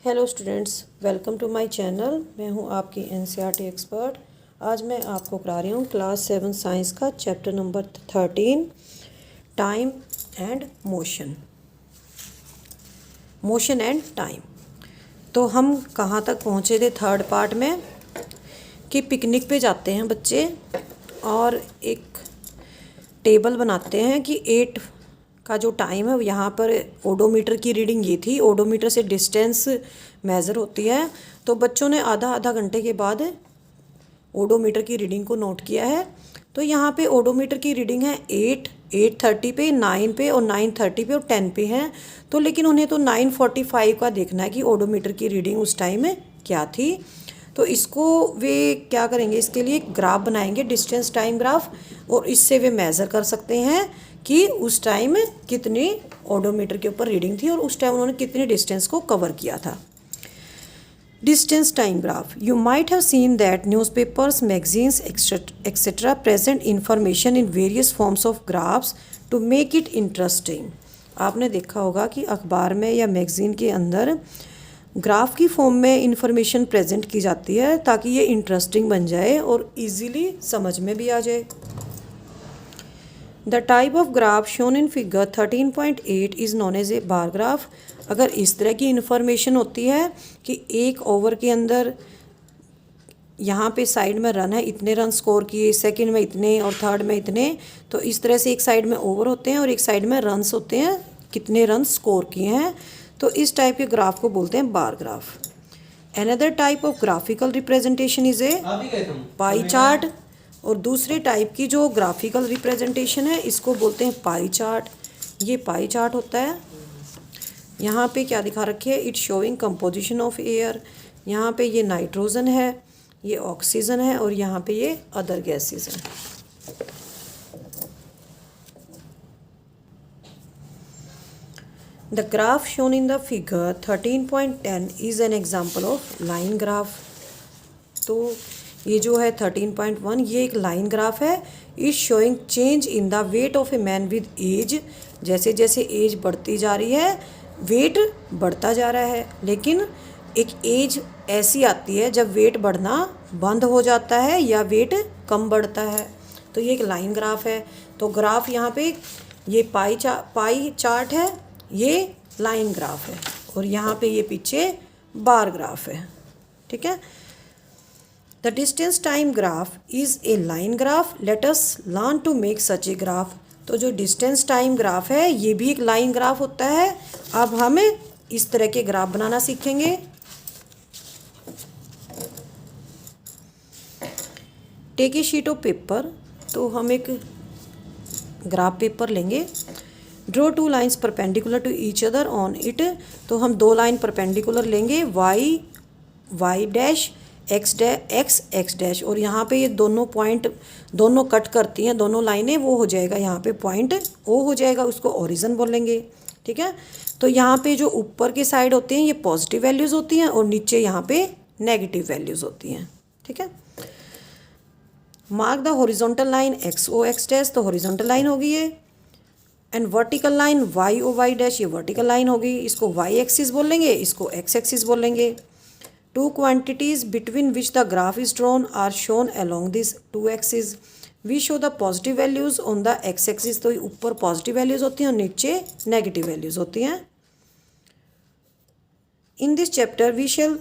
Hello students, welcome to my channel. मैं हूं आपकी एनसीईआरटी एक्सपर्ट। आज मैं आपको करा रही हूं क्लास 7 साइंस का chapter number 13 time and motion. Motion and time. तो हम कहाँ तक पहुँचे थे थर्ड पार्ट में कि पिकनिक पे जाते हैं बच्चे और एक टेबल बनाते हैं कि 8 का जो टाइम है यहाँ पर ओडोमीटर की रीडिंग ये थी। ओडोमीटर से डिस्टेंस मेज़र होती है, तो बच्चों ने आधा आधा घंटे के बाद ओडोमीटर की रीडिंग को नोट किया है। तो यहाँ पे ओडोमीटर की रीडिंग है 8:30 पे, 9 पे और 9:30 पे और 10 पे है। तो लेकिन उन्हें तो 9:45 का देखना है कि ओडोमीटर की रीडिंग उस टाइम में क्या थी। तो इसको वे क्या करेंगे, इसके लिए एक ग्राफ बनाएंगे, डिस्टेंस टाइम ग्राफ, और इससे वे मेज़र कर सकते हैं कि उस टाइम कितनी ओडोमीटर के ऊपर रीडिंग थी और उस टाइम उन्होंने कितने डिस्टेंस को कवर किया था। Distance time graph. You might have seen that newspapers, magazines etcetera present information in various forms of graphs to make it interesting. आपने देखा होगा कि अखबार में या मैगज़ीन के अंदर ग्राफ की फॉर्म में इंफॉर्मेशन प्रेजेंट की जाती है ताकि ये इंटरेस्टिंग बन जाए और इजीली समझ में भी आ जाए। The type of graph shown in figure 13.8 is known as a bar graph. अगर इस तरह की इन्फॉर्मेशन होती है कि एक ओवर के अंदर यहाँ पे साइड में रन है, इतने रन स्कोर किए, सेकंड में इतने और थर्ड में इतने, तो इस तरह से एक साइड में ओवर होते हैं और एक साइड में रन्स होते हैं, कितने रन स्कोर किए हैं। तो इस टाइप के ग्राफ को बोलते हैं bar graph. Another type of graphical representation is a pie chart. और दूसरे टाइप की जो ग्राफिकल रिप्रेजेंटेशन है इसको बोलते हैं पाई चार्ट। ये पाई चार्ट होता है। यहाँ पे क्या दिखा रखे है, it showing composition of air. यहाँ पे ये नाइट्रोजन है, ये ऑक्सीजन है और यहाँ पे ये अदर गैसेस हैं। The graph shown in the figure 13.10 is an example of line graph. तो ये जो है 13.1 ये एक लाइन ग्राफ है। Is showing change in the weight of a man with age. जैसे जैसे एज बढ़ती जा रही है वेट बढ़ता जा रहा है, लेकिन एक एज ऐसी आती है जब वेट बढ़ना बंद हो जाता है या वेट कम बढ़ता है। तो ये एक लाइन ग्राफ है। तो ग्राफ यहाँ पे ये पाई चार्ट है, ये लाइन ग्राफ है और यहाँ पे ये पीछे बार ग्राफ है। ठीक है। The distance time graph is a line graph. Let us learn to make such a graph. तो जो डिस्टेंस टाइम ग्राफ है ये भी एक लाइन ग्राफ होता है। अब हम इस तरह के ग्राफ बनाना सीखेंगे। Take a sheet of paper. तो हम एक ग्राफ पेपर लेंगे। Draw 2 lines perpendicular to each other on it. तो हम 2 लाइन परपेंडिकुलर लेंगे, वाई डैश एक्स डैश, और यहाँ पे ये दोनों पॉइंट दोनों कट करती हैं, दोनों लाइनें, वो हो जाएगा यहाँ पे पॉइंट ओ हो जाएगा, उसको ओरिजिन बोलेंगे। ठीक है। तो यहाँ पे जो ऊपर की साइड होते हैं ये पॉजिटिव वैल्यूज़ होती हैं और नीचे यहाँ पे नेगेटिव वैल्यूज़ होती हैं। ठीक है। Mark the horizontal line X O X dash. तो हॉरिजॉन्टल लाइन होगी ये। And vertical line Y O Y dash, ये वर्टिकल लाइन होगी। इसको वाई एक्सिस बोलेंगे, इसको एक्स एक्सिस बोलेंगे। Two quantities between which the graph is drawn are shown along these two axes. We show the positive values on the x-axis। तो ऊपर positive values होती हैं और नीचे नेगेटिव वैल्यूज़ होती हैं। In this chapter we shall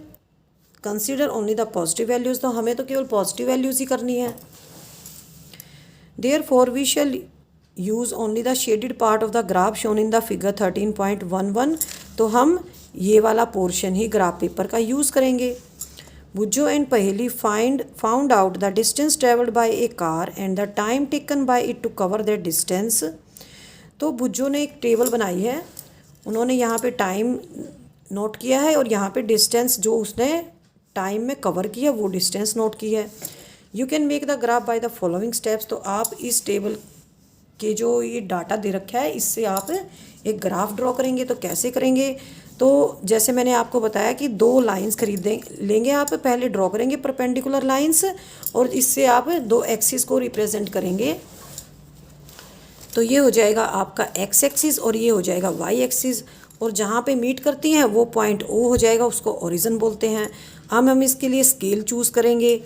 consider only the positive values। तो हमें तो केवल पॉजिटिव वैल्यूज़ ही करनी है। Therefore we shall use only the shaded part of the graph shown in the figure 13.11। तो हम ये वाला पोर्शन ही ग्राफ पेपर का यूज़ करेंगे। Boojho and Paheli found out the distance travelled by a car and the time taken by it to cover that distance. तो बुज्जो ने एक टेबल बनाई है, उन्होंने यहाँ पे टाइम नोट किया है और यहाँ पे डिस्टेंस जो उसने टाइम में कवर किया वो डिस्टेंस नोट की है। You can make the graph by the following steps. तो आप इस टेबल के जो ये डाटा दे रखा है इससे आप एक ग्राफ ड्रॉ करेंगे। तो कैसे करेंगे, तो जैसे मैंने आपको बताया कि 2 लाइंस लेंगे, आप पहले ड्रॉ करेंगे परपेंडिकुलर लाइंस और इससे आप 2 एक्सिस को रिप्रेजेंट करेंगे। तो ये हो जाएगा आपका एक्स एक्सिस और ये हो जाएगा वाई एक्सिस। और जहाँ पे मीट करती हैं वो पॉइंट ओ हो जाएगा, उसको ओरिजिन बोलते हैं। अब हम इसके लिए स्केल चूज़ करेंगे।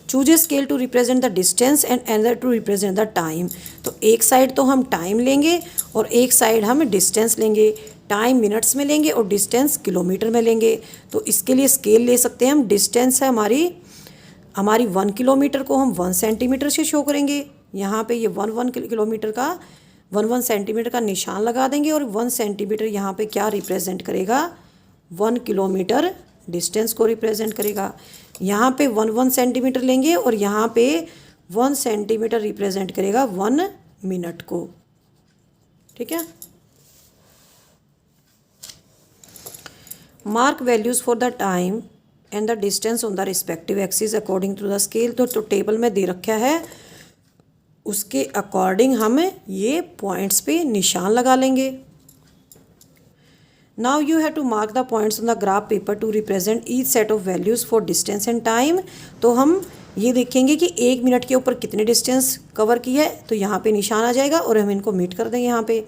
Choose a scale to represent the distance and another to represent the time. तो एक साइड तो हम टाइम लेंगे और एक साइड हम डिस्टेंस लेंगे। टाइम मिनट्स में लेंगे और डिस्टेंस किलोमीटर में लेंगे। तो इसके लिए स्केल ले सकते हैं हम। डिस्टेंस है हमारी 1 किलोमीटर को हम 1 सेंटीमीटर से शो करेंगे। यहाँ पे ये 1 किलोमीटर का 1 सेंटीमीटर का निशान लगा देंगे और 1 सेंटीमीटर यहाँ पे क्या रिप्रेजेंट करेगा, 1 किलोमीटर डिस्टेंस को रिप्रेजेंट करेगा। यहाँ पे 1 सेंटीमीटर लेंगे और यहाँ पे 1 सेंटीमीटर रिप्रेजेंट करेगा 1 मिनट को। ठीक है। Mark values for the time and the distance on the respective axis according to the scale. तो टेबल में दे रखा है, उसके अकॉर्डिंग हम ये पॉइंट्स पे निशान लगा लेंगे। Now you have to mark the points on the graph paper to represent each set of values for distance and time। तो हम ये देखेंगे कि 1 मिनट के ऊपर कितने डिस्टेंस कवर की है, तो यहाँ पे निशान आ जाएगा और हम इनको मीट कर देंगे। यहाँ पे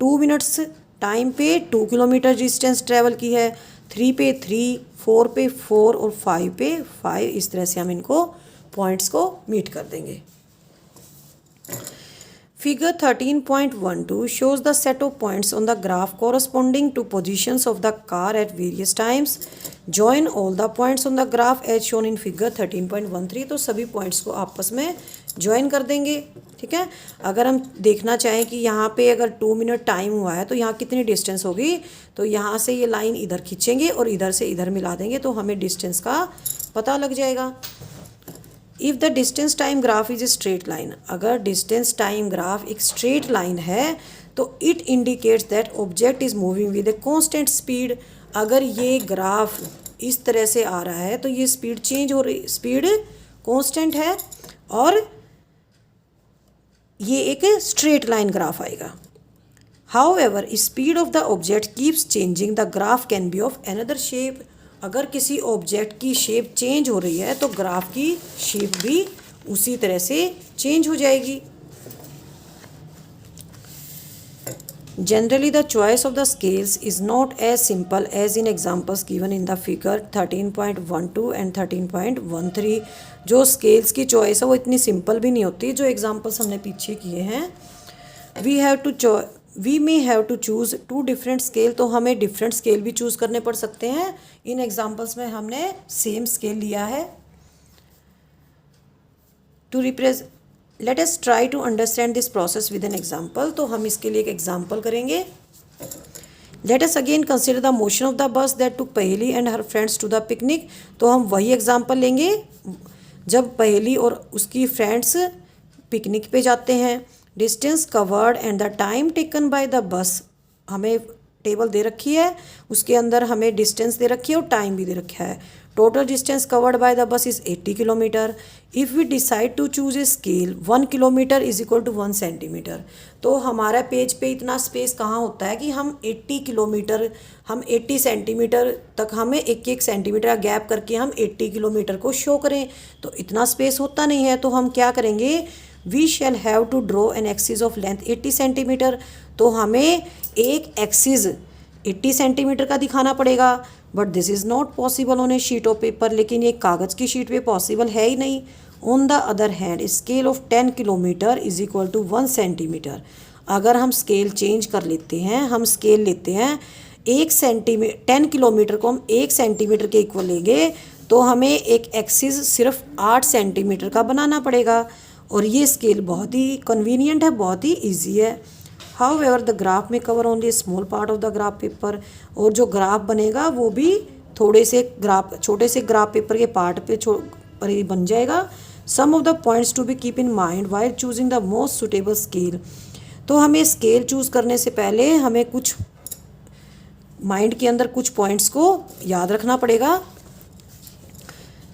2 मिनट्स टाइम पे 2 किलोमीटर डिस्टेंस ट्रैवल की है, 3 पे 3, 4 पे 4 और 5 पे 5। इस तरह से हम इनको पॉइंट्स को मीट कर देंगे। Figure 13.12 shows the set of points on the graph corresponding to positions of the car at various times. Join all the points on the graph as shown in figure 13.13। तो सभी points को आपस में join कर देंगे। ठीक है। अगर हम देखना चाहें कि यहाँ पे अगर 2 मिनट टाइम हुआ है तो यहाँ कितनी डिस्टेंस होगी, तो यहाँ से ये लाइन इधर खींचेंगे और इधर से इधर मिला देंगे तो हमें डिस्टेंस का पता लग जाएगा। If the distance time graph is a straight line, अगर डिस्टेंस टाइम ग्राफ एक स्ट्रेट लाइन है तो it indicates that object is moving with a constant speed. अगर ये ग्राफ इस तरह से आ रहा है तो ये स्पीड चेंज हो रही, स्पीड कांस्टेंट है और ये एक स्ट्रेट लाइन ग्राफ आएगा। However speed of the object keeps changing, the graph can be of another shape. अगर किसी ऑब्जेक्ट की शेप चेंज हो रही है तो ग्राफ की शेप भी उसी तरह से चेंज हो जाएगी। Generally the choice of the scales is not as simple as in examples given in the figure 13.12 and 13.13। जो स्केल्स की चॉइस है वो इतनी सिंपल भी नहीं होती जो एग्जाम्पल्स हमने पीछे किए हैं। We may have to choose 2 different scale. तो हमें डिफरेंट स्केल भी चूज़ करने पड़ सकते हैं। इन एग्जाम्पल्स में हमने सेम स्केल लिया है। Let us try to understand this process with an example. तो हम इसके लिए एक एग्जाम्पल करेंगे। Let us again consider the motion of the bus that took Paheli and her friends to the picnic. तो हम वही एग्जाम्पल लेंगे जब पहेली और उसकी फ्रेंड्स पिकनिक पे जाते हैं। Distance covered and the time taken bye the बस, हमें टेबल दे रखी है, उसके अंदर हमें डिस्टेंस दे रखी है और टाइम भी दे रखा है। Total distance covered by the bus is 80 kilometre. If we decide to choose a scale 1 kilometre is equal to 1 centimetre. तो हमारा पेज पे इतना स्पेस कहाँ होता है कि हम 80 किलोमीटर, हम 80 सेंटीमीटर तक हमें एक सेंटीमीटर का गैप करके हम 80 किलोमीटर को शो करें, तो इतना स्पेस होता नहीं है। तो हम क्या करेंगे, we shall have to draw an axis of length 80 centimetre. तो हमें एक एक्सिस 80 सेंटीमीटर का दिखाना पड़ेगा। But this is not possible on a sheet of paper. लेकिन ये कागज़ की शीट पे पॉसिबल है ही नहीं। On the other hand scale of 10 kilometre is equal to 1 centimetre. अगर हम स्केल चेंज कर लेते हैं, हम स्केल लेते हैं 10 किलोमीटर को हम 1 सेंटीमीटर के इक्वल लेंगे तो हमें एक एक्सिस सिर्फ 8 सेंटीमीटर का बनाना पड़ेगा। और ये स्केल बहुत ही कन्वीनियंट है, बहुत ही ईजी है। हाउएवर द ग्राफ में cover only small part of the graph paper. और जो ग्राफ बनेगा वो भी छोटे से ग्राफ पेपर के पार्ट पे पर ही बन जाएगा। Some of the points to be keep in mind while choosing the most suitable scale. तो हमें स्केल चूज़ करने से पहले हमें कुछ माइंड के अंदर कुछ पॉइंट्स को याद रखना पड़ेगा।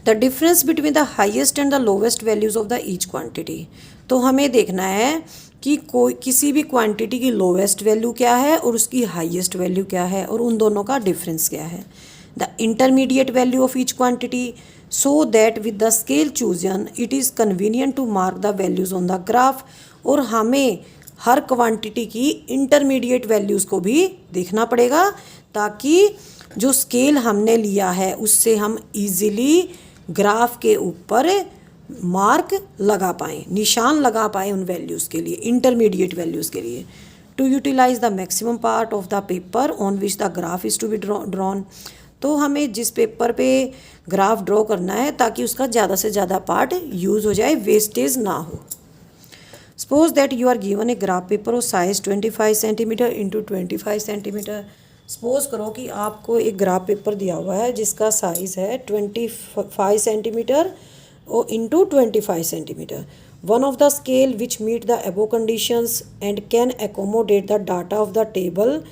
The difference between the highest and the lowest values of the each quantity. तो हमें देखना है कि किसी भी क्वांटिटी की लोवेस्ट वैल्यू क्या है और उसकी हाईएस्ट वैल्यू क्या है और उन दोनों का डिफरेंस क्या है। The intermediate value of each quantity so that with the scale chosen it is convenient to mark the values on the graph. और हमें हर क्वांटिटी की इंटरमीडिएट वैल्यूज़ को भी देखना पड़ेगा, ताकि जो स्केल हमने लिया है उससे हम इजीली ग्राफ के ऊपर मार्क लगा पाएँ, निशान लगा पाएँ उन वैल्यूज़ के लिए, इंटरमीडिएट वैल्यूज़ के लिए। To utilise the maximum part of the paper on which the graph is to be drawn. तो हमें जिस पेपर पे ग्राफ ड्रॉ करना है ताकि उसका ज़्यादा से ज़्यादा पार्ट यूज़ हो जाए, वेस्टेज ना हो। Suppose that you are given a graph paper of size 25 centimetre into 25 centimetre. Suppose करो कि आपको एक ग्राफ पेपर दिया हुआ है जिसका साइज़ है 25 सेंटीमीटर और into 25 centimetre. One of the scale which meet the above conditions and can accommodate the data of the table.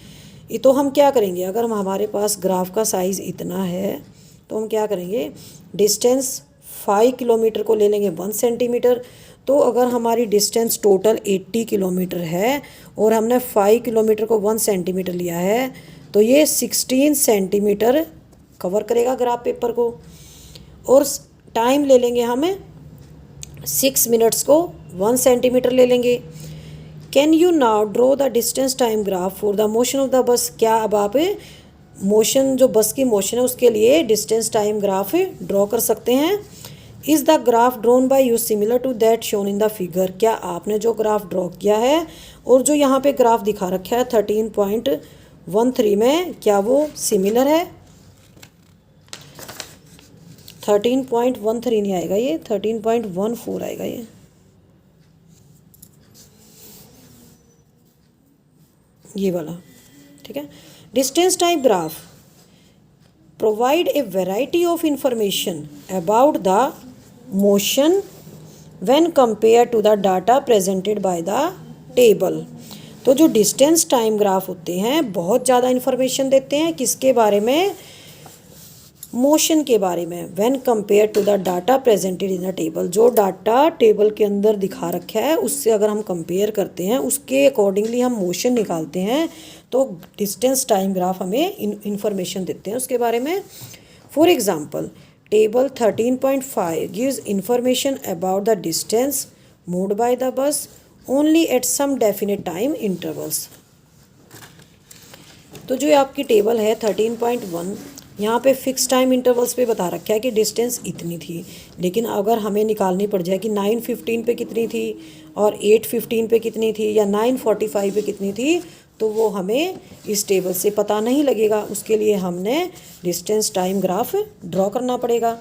ये तो हम क्या करेंगे, अगर हमारे पास ग्राफ का साइज़ इतना है तो हम क्या करेंगे, डिस्टेंस 5 किलोमीटर को ले लेंगे 1 सेंटीमीटर। तो अगर हमारी डिस्टेंस टोटल 80 किलोमीटर है और हमने 5 किलोमीटर को 1 सेंटीमीटर लिया है, तो ये 16 सेंटीमीटर कवर करेगा ग्राफ पेपर को। और टाइम ले लेंगे हमें 6 मिनट्स को 1 सेंटीमीटर ले लेंगे। Can you now draw the distance time graph for the motion of the बस। क्या अब आप मोशन, जो बस की मोशन है उसके लिए डिस्टेंस टाइम ग्राफ ड्रॉ कर सकते हैं। Is the graph drawn by you similar to that shown in the figure. क्या आपने जो ग्राफ ड्रॉ किया है और जो यहाँ पे ग्राफ दिखा रखा है 13.13 में, क्या वो सिमिलर है? 13.13 नहीं आएगा, ये 13.14 आएगा ये वाला, ठीक है। Distance time graph provide a variety of information about the motion when compare to the data presented by the table. तो जो डिस्टेंस टाइम ग्राफ होते हैं बहुत ज़्यादा इन्फॉर्मेशन देते हैं, किसके बारे में? मोशन के बारे में। When compare to the data presented in the table, जो डाटा टेबल के अंदर दिखा रखा है उससे अगर हम कंपेयर करते हैं, उसके अकॉर्डिंगली हम मोशन निकालते हैं, तो डिस्टेंस टाइम ग्राफ हमें इंफॉर्मेशन देते हैं उसके बारे में। For example, table 13.5 gives information about the distance moved by the bus only at some definite time intervals. तो जो आपकी टेबल है 13.1, यहाँ पे फिक्स टाइम इंटरवल्स पे बता रखा है कि डिस्टेंस इतनी थी, लेकिन अगर हमें निकालनी पड़ जाए कि 9:15 पे कितनी थी और 8:15 पे कितनी थी या 9:45 पे कितनी थी, तो वो हमें इस टेबल से पता नहीं लगेगा। उसके लिए हमने डिस्टेंस टाइम ग्राफ ड्रॉ करना पड़ेगा।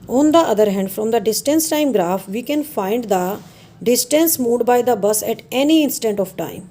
On the other hand, from the distance time graph we can find the distance moved by the bus at any instant of time.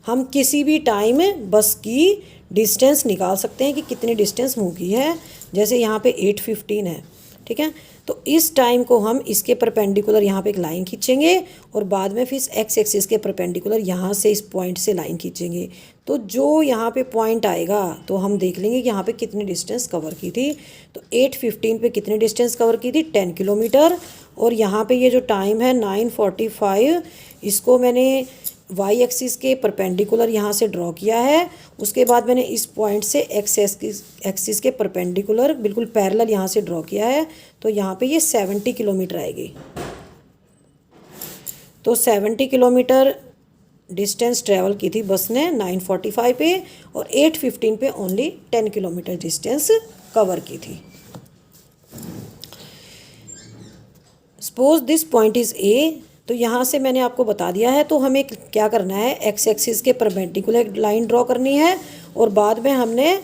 हम किसी भी टाइम बस की डिस्टेंस निकाल सकते हैं कि कितनी डिस्टेंस मूव की है। जैसे यहाँ पे 8:15 है, ठीक है, तो इस टाइम को हम इसके परपेंडिकुलर यहाँ पे एक लाइन खींचेंगे और बाद में फिर एक्स एक्सिस के परपेंडिकुलर यहाँ से इस पॉइंट से लाइन खींचेंगे। तो जो यहाँ पे पॉइंट आएगा तो हम देख लेंगे कि यहाँ पे कितनी डिस्टेंस कवर की थी। तो 8:15 पे कितनी डिस्टेंस कवर की थी? 10 किलोमीटर। और यहाँ पे ये जो टाइम है 9:45, इसको मैंने वाई एक्सिस के परपेंडिकुलर यहाँ से ड्रॉ किया है। उसके बाद मैंने इस पॉइंट से एक्स एक्सिस के परपेंडिकुलर बिल्कुल पैरेलल यहाँ से ड्रॉ किया है। तो यहाँ पे ये 70 किलोमीटर आएगी। तो 70 किलोमीटर डिस्टेंस ट्रेवल की थी बस ने 9:45 पे, और 8:15 पे ओनली 10 किलोमीटर डिस्टेंस कवर की थी। Suppose this point is a. तो यहाँ से मैंने आपको बता दिया है, तो हमें क्या करना है, एक्स एक्सिस के परपेंडिकुलर लाइन ड्रॉ करनी है और बाद में हमने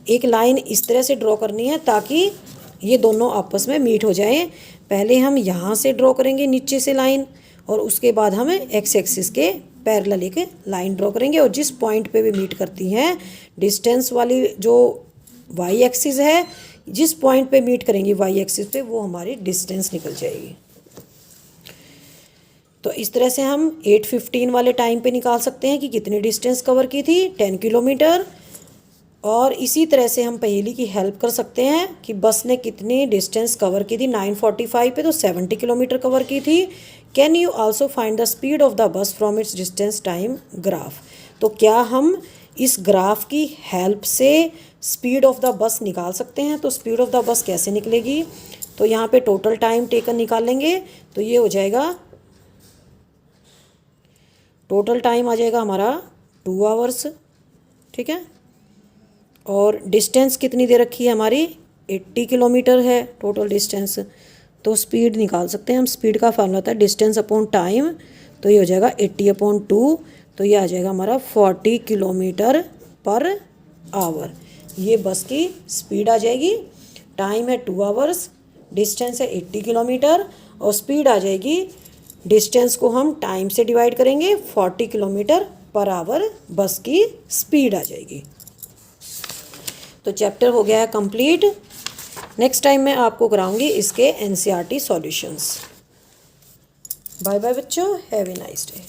एक लाइन इस तरह से ड्रॉ करनी है ताकि ये दोनों आपस में मीट हो जाएं। पहले हम यहाँ से ड्रॉ करेंगे नीचे से लाइन, और उसके बाद हम एक्स एक्सिस के पैरेलल एक लाइन ड्रॉ करेंगे, और जिस पॉइंट पे भी मीट करती हैं डिस्टेंस वाली जो वाई एक्सिस है, जिस पॉइंट पे मीट करेंगी वाई एक्सिस पे, वो हमारी डिस्टेंस निकल जाएगी। तो इस तरह से हम 8:15 वाले टाइम पे निकाल सकते हैं कि कितनी डिस्टेंस कवर की थी, 10 किलोमीटर। और इसी तरह से हम पहेली की हेल्प कर सकते हैं कि बस ने कितनी डिस्टेंस कवर की थी 9:45 पे, तो 70 किलोमीटर कवर की थी। Can you also find the speed of the बस from its distance time graph. तो क्या हम इस ग्राफ की हेल्प से स्पीड ऑफ द बस निकाल सकते हैं? तो स्पीड ऑफ द बस कैसे निकलेगी? तो यहाँ पे टोटल टाइम टेकन निकालेंगे, तो ये हो जाएगा टोटल टाइम आ जाएगा हमारा 2 आवर्स, ठीक है। और डिस्टेंस कितनी दे रखी है हमारी, 80 किलोमीटर है टोटल डिस्टेंस। तो स्पीड निकाल सकते हैं हम, स्पीड का फार्मूला होता है डिस्टेंस अपॉन टाइम, तो ये हो जाएगा 80/2, तो ये आ जाएगा हमारा 40 किलोमीटर पर आवर। ये बस की स्पीड आ जाएगी। टाइम है 2 आवर्स, डिस्टेंस है 80 किलोमीटर और स्पीड आ जाएगी, डिस्टेंस को हम टाइम से डिवाइड करेंगे, 40 किलोमीटर पर आवर बस की स्पीड आ जाएगी। तो चैप्टर हो गया है कंप्लीट। नेक्स्ट टाइम मैं आपको कराऊंगी इसके एनसीईआरटी सॉल्यूशंस। बाय बाय बच्चों, हैव ए नाइस डे।